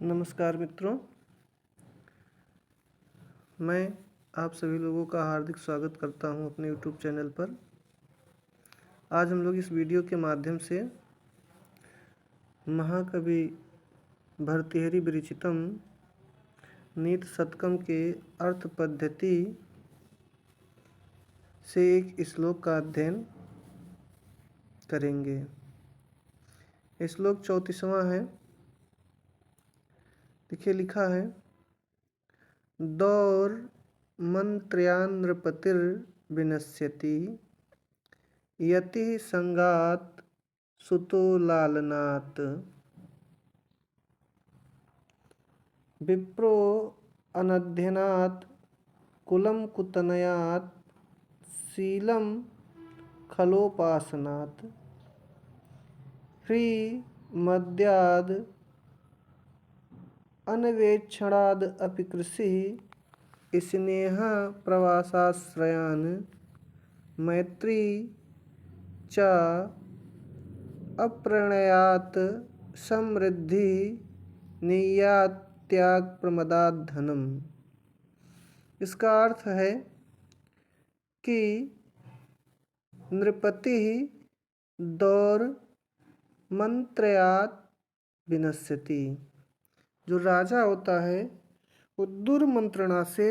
नमस्कार मित्रों, मैं आप सभी लोगों का हार्दिक स्वागत करता हूं अपने YouTube चैनल पर। आज हम लोग इस वीडियो के माध्यम से महाकवि भर्तृहरि विरचितम नीत शतकम के अर्थ पद्धति से एक श्लोक का अध्ययन करेंगे। श्लोक 34वां है। देखिए, लिखा है दौर मंत्रयान नृपतिर्विनश्यति यति संगात सुतो लालनात्। विप्रो अनध्ययनात् कुलं कुतनयात् शीलं खलोपासनात्। ह्रीमद्याद् अन्वेक्षणाद् अपि कृषिः स्नेह प्रवासाश्रयान् मैत्री च अप्रणयात् समृद्धि नियात् त्याग प्रमदात् धनम। इसका अर्थ है कि नृपति दौर मंत्रयात् विनश्यति, जो राजा होता है वो दुर्मंत्रणा से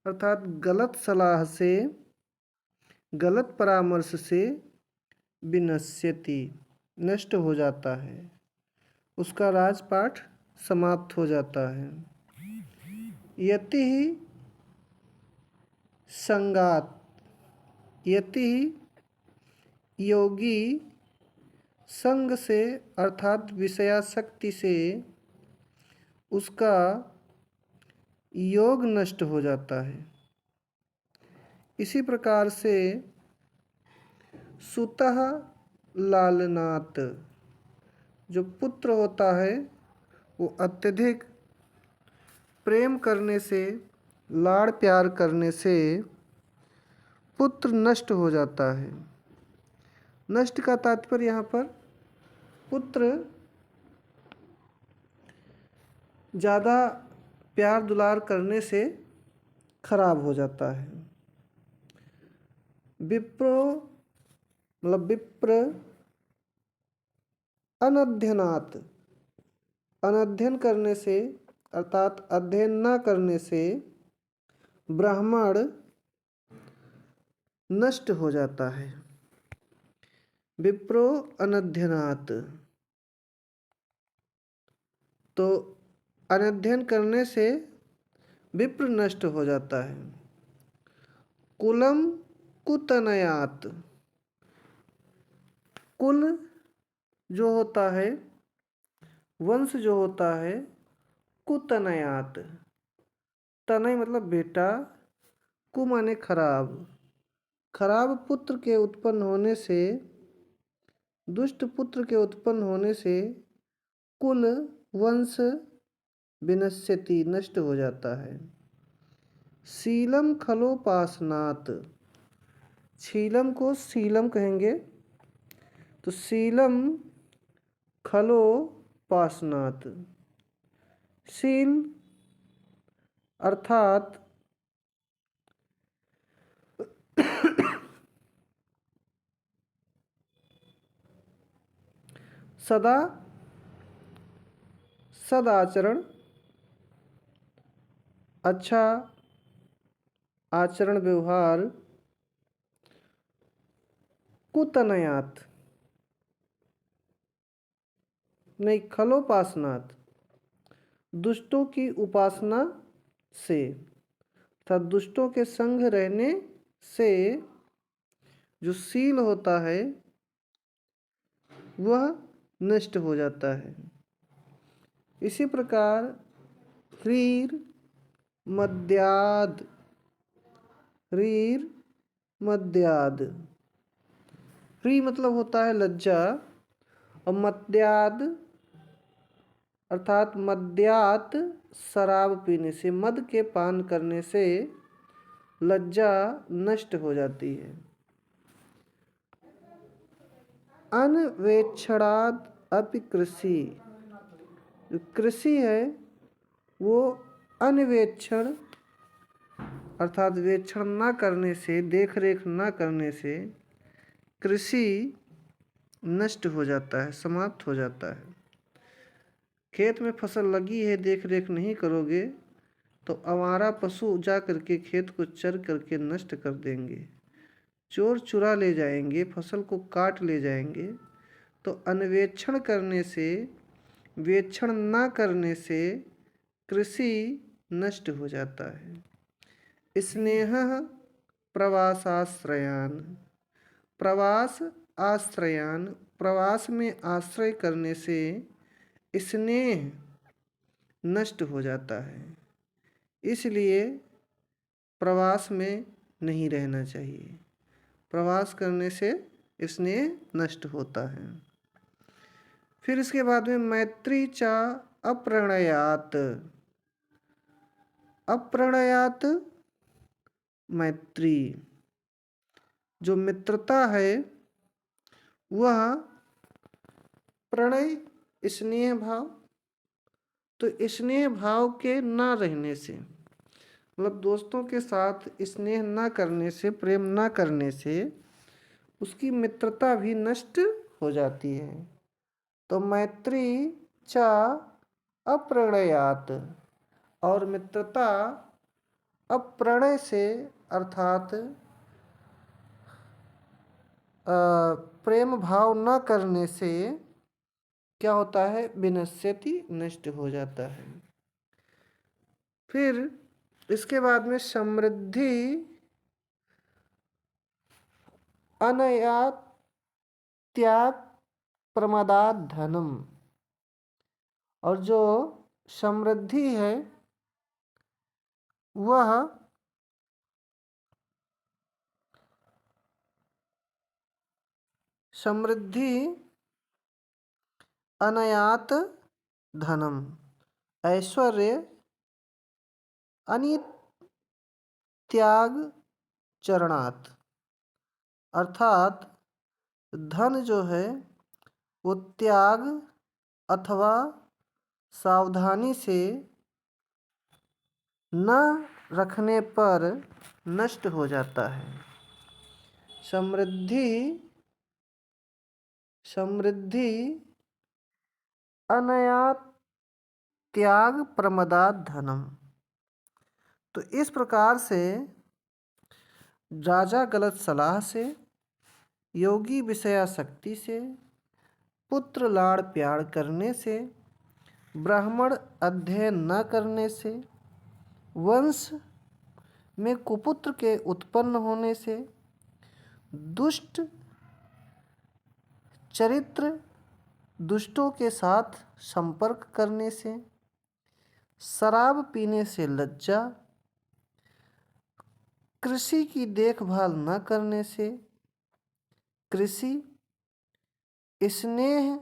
अर्थात गलत सलाह से, गलत परामर्श से विनश्यति नष्ट हो जाता है, उसका राजपाट समाप्त हो जाता है। यति संगात, यति योगी संग से अर्थात विषयासक्ति से उसका योग नष्ट हो जाता है। इसी प्रकार से सुतः लालनात्, जो पुत्र होता है वो अत्यधिक प्रेम करने से, लाड़ प्यार करने से पुत्र नष्ट हो जाता है। नष्ट का तात्पर्य यहाँ पर पुत्र ज़्यादा प्यार दुलार करने से खराब हो जाता है। विप्रो मतलब विप्र अनध्ययनात्, अनध्ययन करने से अर्थात अध्ययन न करने से ब्राह्मण नष्ट हो जाता है। विप्रो अनध्ययनात्, तो अनध्ययन करने से विप्र नष्ट हो जाता है। कुलम कुतनयात्, कुल जो होता है, वंश जो होता है, कुतनयात्, तनय मतलब बेटा, कु माने खराब, खराब पुत्र के उत्पन्न होने से, दुष्ट पुत्र के उत्पन्न होने से कुल वंश विनश्यति नष्ट हो जाता है। शीलम खलोपासनात्, शीलम को शीलम कहेंगे तो शीलम खलोपासनात्, शील अर्थात सदा सदाचरण, अच्छा आचरण व्यवहार। कुतनयात् नहीं, खलोपासनात्, दुष्टों की उपासना से अर्थात दुष्टों के संग रहने से जो शील होता है वह नष्ट हो जाता है। इसी प्रकार ह्रीर मद्याद्, ह्रीर मद्याद्, ह्री मतलब होता है लज्जा और मद्याद् अर्थात मद्यात शराब पीने से, मद के पान करने से लज्जा नष्ट हो जाती है। अन्वेक्षणाद् अपि कृषि, जो कृषि है वो अन्वेक्षण अर्थात वेक्षण ना करने से, देख रेख ना करने से कृषि नष्ट हो जाता है, समाप्त हो जाता है। खेत में फसल लगी है, देख रेख नहीं करोगे तो आवारा पशु जा करके खेत को चर करके नष्ट कर देंगे, चोर चुरा ले जाएंगे, फसल को काट ले जाएंगे। तो अन्वेक्षण करने से, वेक्षण ना करने से कृषि नष्ट हो जाता है। स्नेहः प्रवासाश्रयान, प्रवास आश्रयान, प्रवास में आश्रय करने से स्नेह नष्ट हो जाता है। इसलिए प्रवास में नहीं रहना चाहिए। प्रवास करने से स्नेह नष्ट होता है। फिर इसके बाद में मैत्री चा अप्रणयात, अप्रणयात मैत्री, जो मित्रता है वह प्रणय स्नेह भाव, तो स्नेह भाव के ना रहने से, मतलब दोस्तों के साथ स्नेह ना करने से, प्रेम ना करने से उसकी मित्रता भी नष्ट हो जाती है। तो मैत्री चा अप्रणयात, और मित्रता अप्रणय से अर्थात प्रेम भाव न करने से क्या होता है, विनश्यति, नष्ट हो जाता है। फिर इसके बाद में समृद्धि अनयात त्याग प्रमादात धनम, और जो समृद्धि है वह समृद्धि अनयात धनम, ऐश्वर्य अनित त्याग चरणात, अर्थात धन जो है वो त्याग अथवा सावधानी से न रखने पर नष्ट हो जाता है। समृद्धि समृद्धि अनयात त्याग प्रमदात धनम। तो इस प्रकार से राजा गलत सलाह से, योगी विषयासक्ति से, पुत्र लाड़ प्यार करने से, ब्राह्मण अध्ययन न करने से, वंश में कुपुत्र के उत्पन्न होने से, दुष्ट चरित्र दुष्टों के साथ संपर्क करने से, शराब पीने से लज्जा, कृषि की देखभाल न करने से, कृषि स्नेह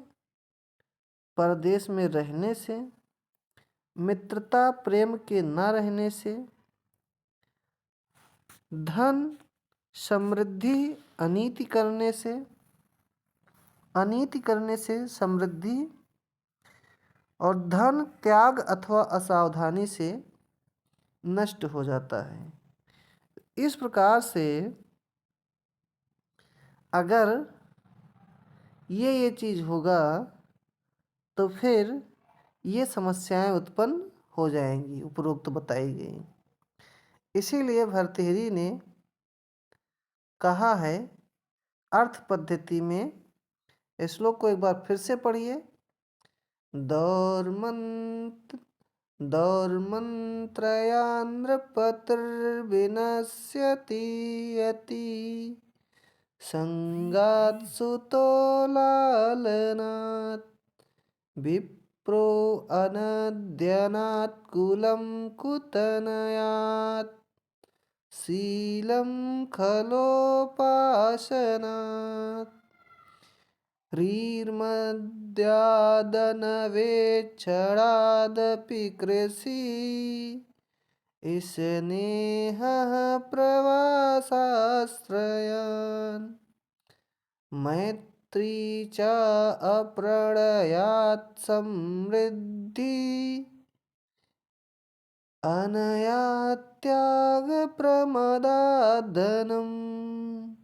परदेश में रहने से, मित्रता प्रेम के न रहने से, धन समृद्धि अनीति करने से, अनीति करने से समृद्धि, और धन त्याग अथवा असावधानी से नष्ट हो जाता है। इस प्रकार से अगर ये चीज़ होगा तो फिर ये समस्याएं उत्पन्न हो जाएंगी, उपरोक्त बताई गई। इसीलिए भर्तृहरि ने कहा है अर्थ पद्धति में, श्लोक को एक बार फिर से पढ़िए। दौर्मन्त्रयान्नृपतिर्विनश्यति यति संगात् सुतो लालनात्, विप्रो अनद्यनात् कुलं कुतनयात्, शीलं खलोपासनात्, ह्रीर्मद्यादनवेक्षणादपि कृषि स्नेहः प्रवासाश्रयान्, मैत्री च अप्रणयात् समृद्धिरनयात् अनया त्याग प्रमदादनम्।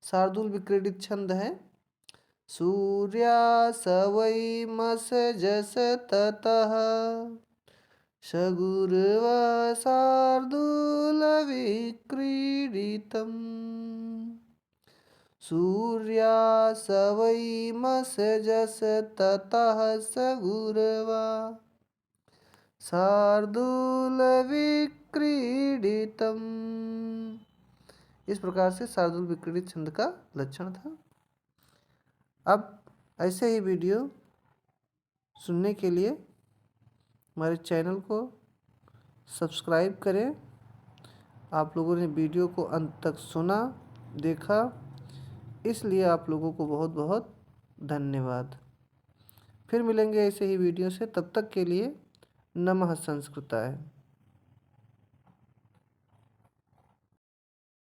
शार्दूल विक्रीडित छंद है। सूर्या सवै मसजस ततः सगुरव शार्दूलविक्रीडितम्। सूर्या सवै मसजस ततः सगुरवा शार्दूलविक्रीडितम्। इस प्रकार से शार्दूल विक्रीडित छंद का लक्षण था। अब ऐसे ही वीडियो सुनने के लिए हमारे चैनल को सब्सक्राइब करें। आप लोगों ने वीडियो को अंत तक सुना, देखा, इसलिए आप लोगों को बहुत बहुत धन्यवाद। फिर मिलेंगे ऐसे ही वीडियो से, तब तक के लिए नमः संस्कृताय।